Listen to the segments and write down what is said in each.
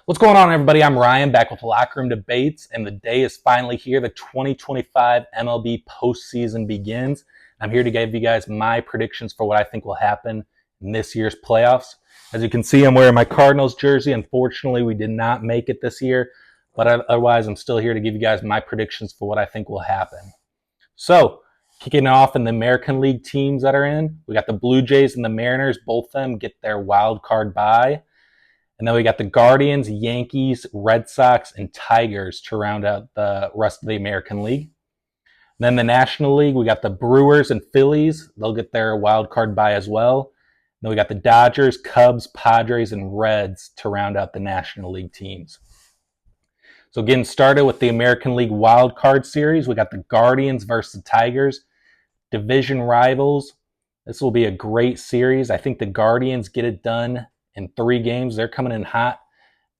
What's going on, everybody? I'm Ryan, back with Locker Room Debates, and the day is finally here. The 2025 MLB postseason begins. I'm here to give you guys my predictions for what I think will happen in this year's playoffs. As you can see, I'm wearing my Cardinals jersey. Unfortunately, we did not make it this year, but otherwise, I'm still here to give you guys my predictions for what I think will happen. So, kicking it off in the American League teams that are in, we got the Blue Jays and the Mariners. Both of them get their wild card bye. And then we got the Guardians, Yankees, Red Sox, and Tigers to round out the rest of the American League. Then the National League, we got the Brewers and Phillies. They'll get their wild card bye as well. Then we got the Dodgers, Cubs, Padres, and Reds to round out the National League teams. So getting started with the American League wild card series, we got the Guardians versus the Tigers, division rivals. This will be a great series. I think the Guardians get it done in 3 games. They're coming in hot.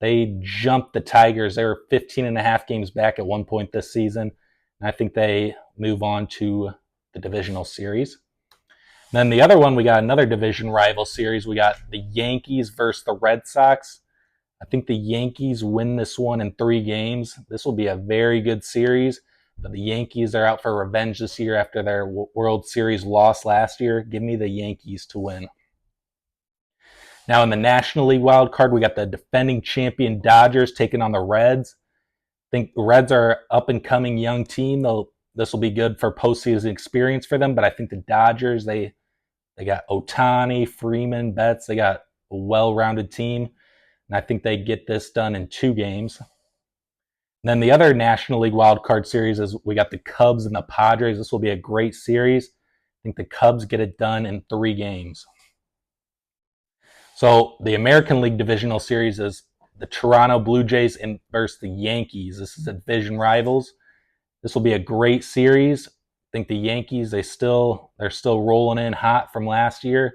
They jumped the Tigers. They were 15 and a half games back at one point this season. And I think they move on to the divisional series. Then the other one, we got another division rival series. We got the Yankees versus the Red Sox. I think the Yankees win this one in 3 games. This will be a very good series. But the Yankees are out for revenge this year after their World Series loss last year. Give me the Yankees to win. Now in the National League wild card, we got the defending champion Dodgers taking on the Reds. I think the Reds are an up-and-coming young team. This will be good for postseason experience for them, but I think the Dodgers, they got Ohtani, Freeman, Betts. They got a well-rounded team, and I think they get this done in 2 games. And then the other National League wild card series is we got the Cubs and the Padres. This will be a great series. I think the Cubs get it done in 3 games. So the American League divisional series is the Toronto Blue Jays versus the Yankees. This is the division rivals. This will be a great series. I think the Yankees, they're still rolling in hot from last year.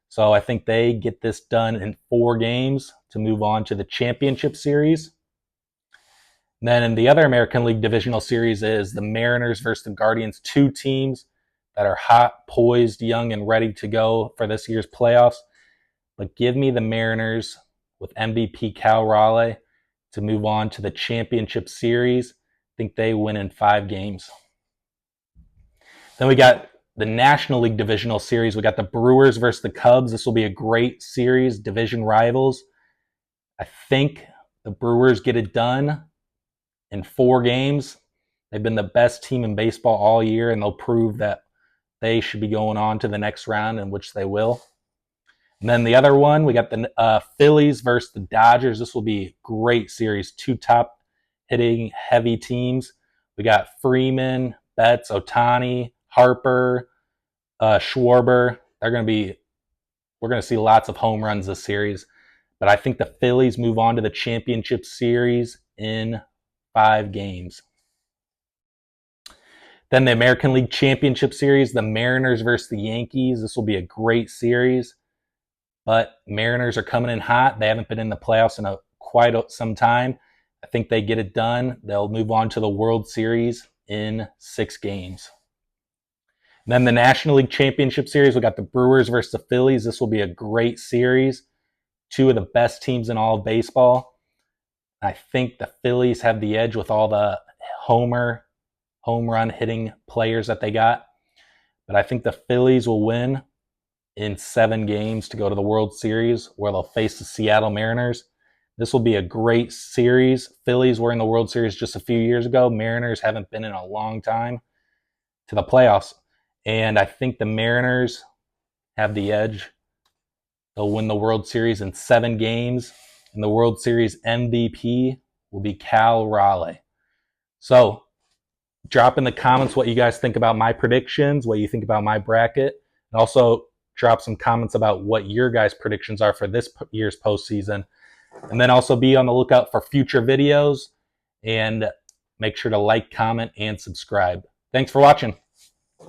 So I think they get this done in 4 games to move on to the championship series. And then in the other American League divisional series is the Mariners versus the Guardians, 2 teams that are hot, poised, young, and ready to go for this year's playoffs. But give me the Mariners with MVP Cal Raleigh to move on to the championship series. I think they win in 5 games. Then we got the National League divisional series. We got the Brewers versus the Cubs. This will be a great series, division rivals. I think the Brewers get it done in 4 games. They've been the best team in baseball all year, and they'll prove that they should be going on to the next round, in which they will. And then the other one, we got the Phillies versus the Dodgers. This will be a great series. 2 top hitting heavy teams. We got Freeman, Betts, Ohtani, Harper, Schwarber. We're going to see lots of home runs this series. But I think the Phillies move on to the championship series in 5 games. Then the American League Championship Series, the Mariners versus the Yankees. This will be a great series. But Mariners are coming in hot. They haven't been in the playoffs in quite some time. I think they get it done. They'll move on to the World Series in 6 games. And then the National League Championship Series, we got the Brewers versus the Phillies. This will be a great series. 2 of the best teams in all of baseball. I think the Phillies have the edge with all the home run hitting players that they got. But I think the Phillies will win in 7 games to go to the World Series, where they'll face the Seattle Mariners. This will be a great series. Phillies were in the World Series just a few years ago. Mariners haven't been in a long time to the playoffs. And I think the Mariners have the edge. They'll win the World Series in 7 games. And the World Series MVP will be Cal Raleigh. So drop in the comments what you guys think about my predictions, what you think about my bracket, and also drop some comments about what your guys' predictions are for this year's postseason. And then also be on the lookout for future videos, and make sure to like, comment, and subscribe. Thanks for watching.